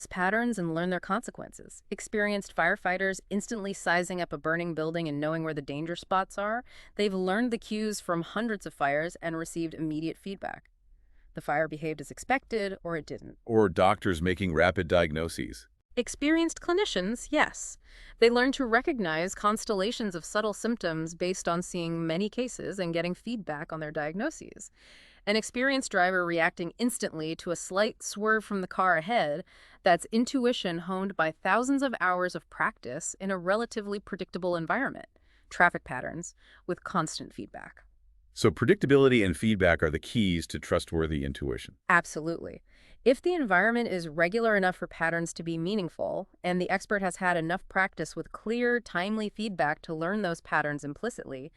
patterns and learn their consequences. Experienced firefighters instantly sizing up a burning building and knowing where the danger spots are. They've learned the cues from hundreds of fires and received immediate feedback. The fire behaved as expected, or it didn't. Or doctors making rapid diagnoses. Experienced clinicians, yes. They learn to recognize constellations of subtle symptoms based on seeing many cases and getting feedback on their diagnoses. An experienced driver reacting instantly to a slight swerve from the car ahead, that's intuition honed by thousands of hours of practice in a relatively predictable environment. Traffic patterns with constant feedback. So predictability and feedback are the keys to trustworthy intuition. Absolutely. If the environment is regular enough for patterns to be meaningful, and the expert has had enough practice with clear, timely feedback to learn those patterns implicitly,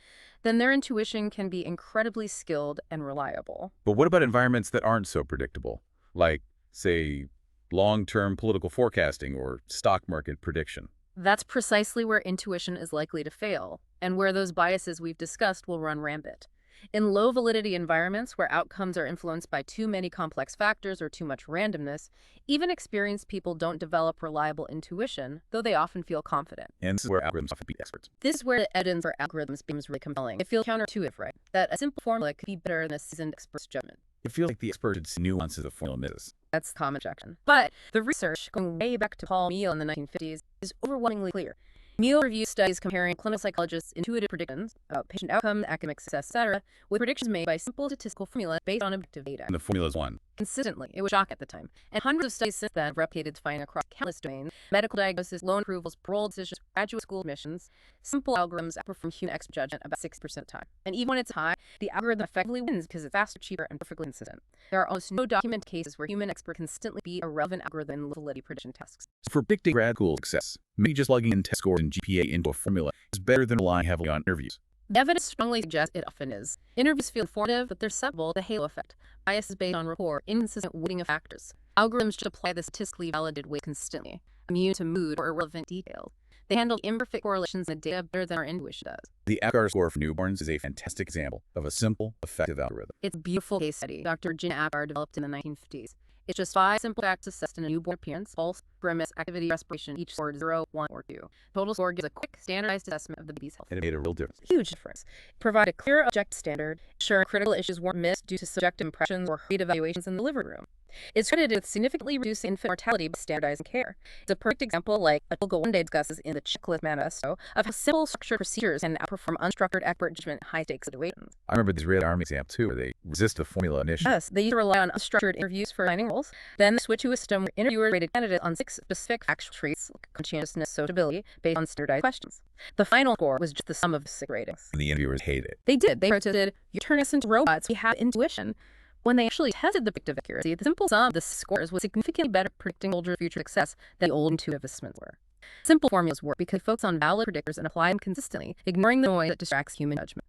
then their intuition can be incredibly skilled and reliable. But what about environments that aren't so predictable? Like, say, long-term political forecasting or stock market prediction? That's precisely where intuition is likely to fail, and where those biases we've discussed will run rampant. In low-validity environments where outcomes are influenced by too many complex factors or too much randomness, even experienced people don't develop reliable intuition, though they often feel confident. And this is where algorithms often beat experts. This is where the evidence for algorithms becomes really compelling. It feels counterintuitive, right? That a simple formula could be better than a seasoned expert's judgment. It feels like the expert should see nuances the formula misses. That's common objection. But the research, going way back to Paul Meehl in the 1950s, is overwhelmingly clear. Meehl reviewed studies comparing clinical psychologists' intuitive predictions about patient outcome, academic success, etc., with predictions made by simple statistical formulas based on objective data. And the formulas won. Consistently. It was shocking at the time. And hundreds of studies since then have replicated to find across countless domains: medical diagnosis, loan approvals, parole decisions, graduate school admissions. Simple algorithms outperform human expert judgment about 60% of the time. And even when it's high, the algorithm effectively wins because it's faster, cheaper, and perfectly consistent. There are almost no documented cases where human expert consistently beat a relevant algorithm in low-validity prediction tasks. For predicting grad school success, maybe just plugging in test scores and GPA into a formula is better than relying heavily on interviews. The evidence strongly suggests it often is. Interviews feel informative, but they're susceptible to the halo effect. Bias is based on rapport, inconsistent weighting of factors. Algorithms should apply the statistically validated weight consistently, immune to mood or irrelevant details. They handle imperfect correlations in the data better than our intuition does. The Apgar score for newborns is a fantastic example of a simple, effective algorithm. It's a beautiful case study Dr. Jin Apgar developed in the 1950s. It's just 5 simple facts assessed in a newborn appearance, pulse, grimace, activity, respiration, each scored 0, 1, or 2. Total score gives a quick, standardized assessment of the baby's health. And it made a real difference. Huge difference. Provide a clear, objective standard, ensuring critical issues weren't missed due to subjective impressions or hurried evaluations in the delivery room. It's credited with significantly reducing infant mortality by standardizing care. It's a perfect example, like Atulga one day discusses in the Checklist Manifesto, of how simple structured procedures can outperform unstructured expert judgment in high-stakes situations. I remember the Israeli Army example too, where they resist the formula initially. Yes, they used to rely on unstructured interviews for finding roles. Then they switched to a system where interviewers rated candidates on 6 specific factual traits, like conscientiousness, sociability, based on standardized questions. The final score was just the sum of the 6 ratings. And the interviewers hated it. They did. They protested, "You're turning us into robots. We have intuition." When they actually tested the predictive accuracy, the simple sum of the scores was significantly better predicting soldiers' future success than the old intuitive assessments were. Simple formulas work because they focus on valid predictors and apply them consistently, ignoring the noise that distracts human judgment.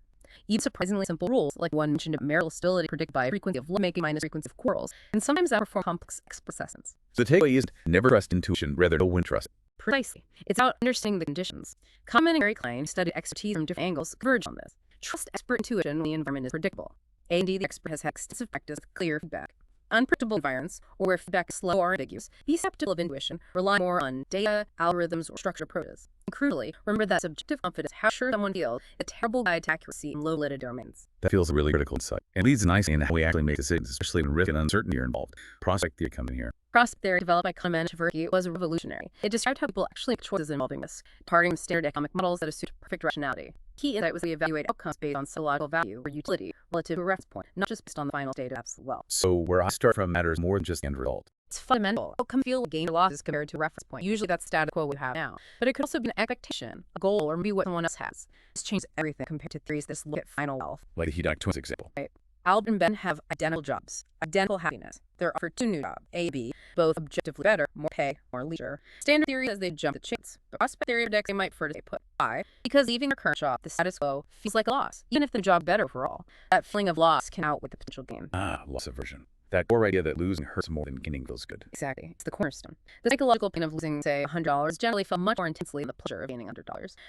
Even surprisingly simple rules, like one mentioned of marital stability predicted by frequency of lovemaking minus frequency of quarrels, and sometimes outperform complex expert assessments. So the takeaway is never trust intuition, rather know when to trust it. Precisely. It's about understanding the conditions. Kahneman and Gary Klein studied expertise from different angles converge on this. Trust expert intuition when the environment is predictable. A&D, the expert has had extensive practice with clear feedback. Unpredictable environments, or where feedback is slow or ambiguous, be skeptical of intuition, rely more on data, algorithms, or structured approaches. And crucially, remember that subjective confidence, how sure someone feels, is a terrible guide to accuracy in low-validity domains. That feels a really critical insight. And leads nicely into how we actually make decisions, especially when risk and uncertainty are involved. Prospect theory comes in here. Prospect theory, developed by Kahneman and Tversky, was revolutionary. It described how people actually make choices involving risk, departing from standard economic models that assumed perfect rationality. Key insight was we evaluate outcomes based on psychological value or utility relative to a reference point, not just based on the final state of absolute wealth. So where I start from matters more than just the end result. It's fundamental. Outcome feel gain or losses compared to a reference point. Usually that's status quo we have now. But it could also be an expectation, a goal, or maybe what someone else has. This changes everything compared to theories that look at final wealth. Like the hedonic twins example. Right. Albert and Ben have identical jobs, identical happiness. They're offered 2 new jobs, A, B, both objectively better, more pay, more leisure. Standard theory says they jump the chance, but prospect theory predicts they might prefer to stay put. Why? Because leaving their current job, the status quo, feels like a loss, even if the job better overall. That feeling of loss can outweigh the potential gain. Loss aversion. That core idea that losing hurts more than gaining feels good. Exactly. It's the cornerstone. The psychological pain of losing, say, $100 generally felt much more intensely than the pleasure of gaining $100.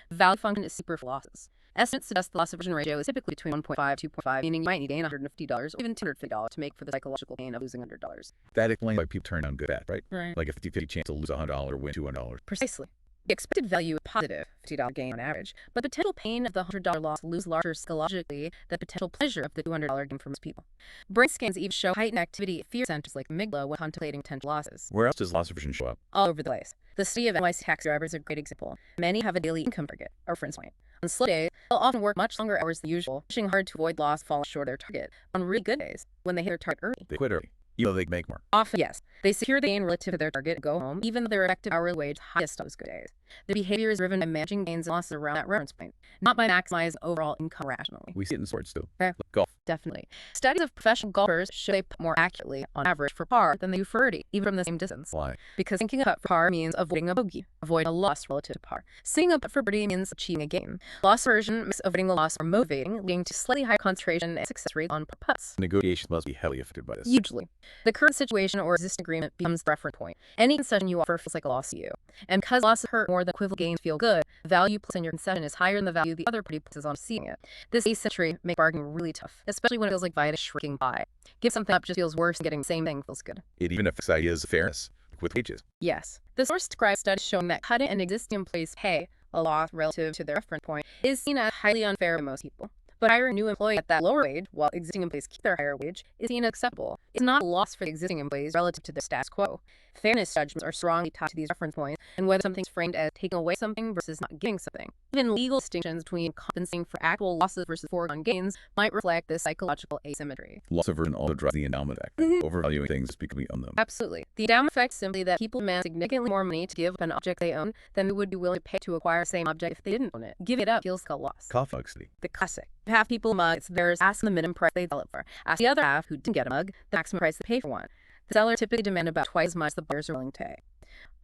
The value function is super for losses. Estimates suggest the loss aversion ratio is typically between 1.5 to 2.5, meaning you might need to gain $150 or even $250 to make for the psychological gain of losing $100. That explains why people turn down good at, right? Right. Like a 50-50 chance to lose $100 or win $200. Precisely. The expected value is positive, $50 gain on average, but the potential pain of the $100 loss lose larger psychologically than the potential pleasure of the $200 gain for most people. Brain scans even show heightened activity at fear centers like amygdala when contemplating potential losses. Where else does loss aversion show up? All over the place. The study of NYC taxi drivers is a great example. Many have a daily income target, or reference point. On slow days, they'll often work much longer hours than usual, pushing hard to avoid loss falling short of their target. On really good days, when they hit their target early, They quit early, even though they make more. often, yes, they secure the gain relative to their target and go home, even though their effective hourly wage is highest on those good days. Their behavior is driven by managing gains and losses around that reference point, not by maximizing overall income rationally. We see it in sports too. Okay. Like golf. Definitely. Studies of professional golfers show they putt more accurately, on average, for par than they do for birdie, even from the same distance. Why? Because sinking a putt for par means avoiding a bogey, avoiding a loss relative to par. Sinking a putt for birdie means achieving a gain. Loss aversion makes avoiding the loss more motivating, leading to slightly higher concentration and success rates on par putts. Negotiations must be heavily affected by this. Hugely. The current situation or existing agreement becomes the reference point. Any concession you offer feels like a loss to you. And because losses hurt more than equivalent gains feel good, the value placed in your concession is higher than the value the other party places on seeing it. This asymmetry makes bargaining really tough, especially when it feels like buying a shrinking pie. Give something up just feels worse than getting the same thing feels good. It even affects ideas of fairness, like with wages. Yes. The source describes studies showing that cutting an existing employee's pay, a loss relative to their reference point, is seen as highly unfair by most people. But hiring a new employee at that lower wage, while existing employees keep their higher wage, is seen as acceptable. It's not a loss for the existing employees relative to the status quo. Fairness judgments are strongly tied to these reference points, and whether something's framed as taking away something versus not giving something. Even legal distinctions between compensating for actual losses versus foregone gains might reflect this psychological asymmetry. Loss aversion also drives the endowment effect, overvaluing things just because we own them. Absolutely. The endowment effect is simply that people demand significantly more money to give up an object they own than they would be willing to pay to acquire the same object if they didn't own it. Giving it up feels like a loss. Coffee complexity. The classic. Half people mug it's theirs, ask the minimum price they sell it for. Ask the other half, who didn't get a mug, the maximum price they pay for one. The seller typically demands about twice as much as the buyers are willing to pay.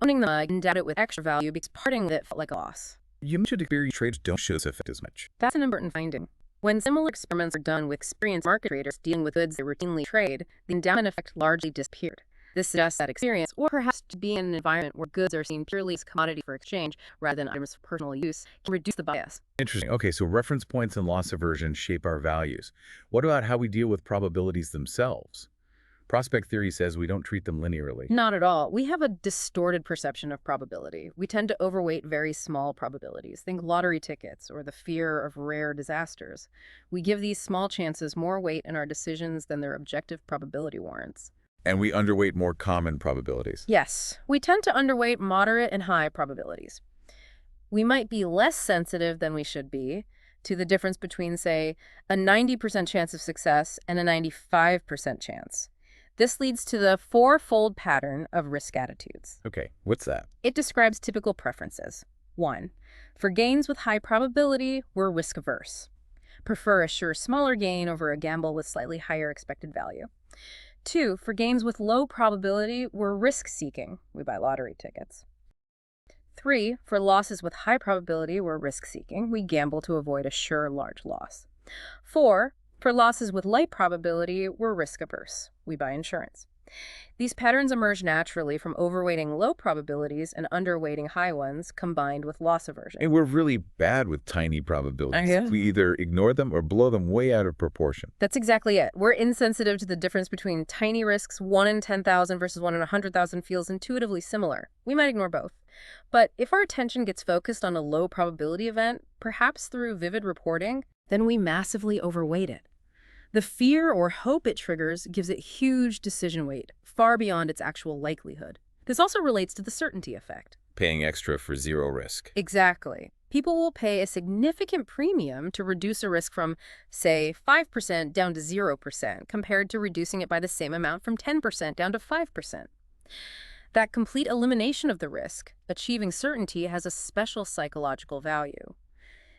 Owning the mug endowed it with extra value because parting with it felt like a loss. You mentioned experience trades don't show this effect as much. That's an important finding. When similar experiments are done with experienced market traders dealing with goods they routinely trade, the endowment effect largely disappeared. This suggests that experience, or perhaps being in an environment where goods are seen purely as commodity for exchange rather than items for personal use, can reduce the bias. Interesting. Okay, so reference points and loss aversion shape our values. What about how we deal with probabilities themselves? Prospect theory says we don't treat them linearly. Not at all. We have a distorted perception of probability. We tend to overweight very small probabilities. Think lottery tickets or the fear of rare disasters. We give these small chances more weight in our decisions than their objective probability warrants. And we underweight more common probabilities. Yes, we tend to underweight moderate and high probabilities. We might be less sensitive than we should be to the difference between, say, a 90% chance of success and a 95% chance. This leads to the fourfold pattern of risk attitudes. Okay, what's that? It describes typical preferences. 1. For gains with high probability, we're risk-averse. Prefer a sure smaller gain over a gamble with slightly higher expected value. 2. For gains with low probability, we're risk-seeking. We buy lottery tickets. 3. For losses with high probability, we're risk-seeking. We gamble to avoid a sure large loss. 4. For losses with light probability, we're risk-averse. We buy insurance. These patterns emerge naturally from overweighting low probabilities and underweighting high ones, combined with loss aversion. And we're really bad with tiny probabilities. Yeah. We either ignore them or blow them way out of proportion. That's exactly it. We're insensitive to the difference between tiny risks, 1 in 10,000 versus 1 in 100,000 feels intuitively similar. We might ignore both. But if our attention gets focused on a low probability event, perhaps through vivid reporting, then we massively overweight it. The fear or hope it triggers gives it huge decision weight, far beyond its actual likelihood. This also relates to the certainty effect. Paying extra for zero risk. Exactly. People will pay a significant premium to reduce a risk from, say, 5% down to 0%, compared to reducing it by the same amount from 10% down to 5%. That complete elimination of the risk, achieving certainty, has a special psychological value.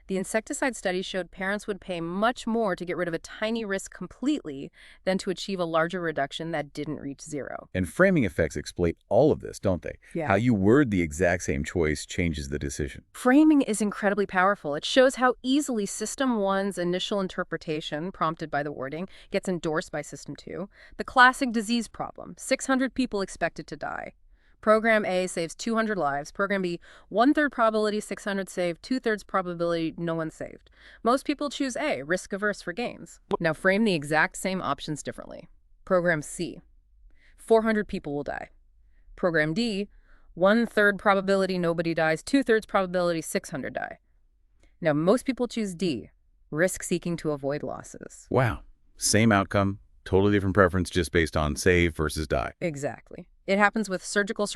The insecticide study showed parents would pay much more to get rid of a tiny risk completely than to achieve a larger reduction that didn't reach zero. And framing effects explain all of this, don't they? Yeah. How you word the exact same choice changes the decision. Framing is incredibly powerful. It shows how easily System 1's initial interpretation, prompted by the wording, gets endorsed by System 2. The classic disease problem, 600 people expected to die. Program A saves 200 lives. Program B, 1/3 probability 600 saved, 2/3 probability no one saved. Most people choose A, risk averse for gains. Now frame the exact same options differently. Program C, 400 people will die. Program D, 1/3 probability nobody dies, 2/3 probability 600 die. Now most people choose D, risk seeking to avoid losses. Wow. Same outcome, totally different preference just based on save versus die. Exactly. It happens with surgical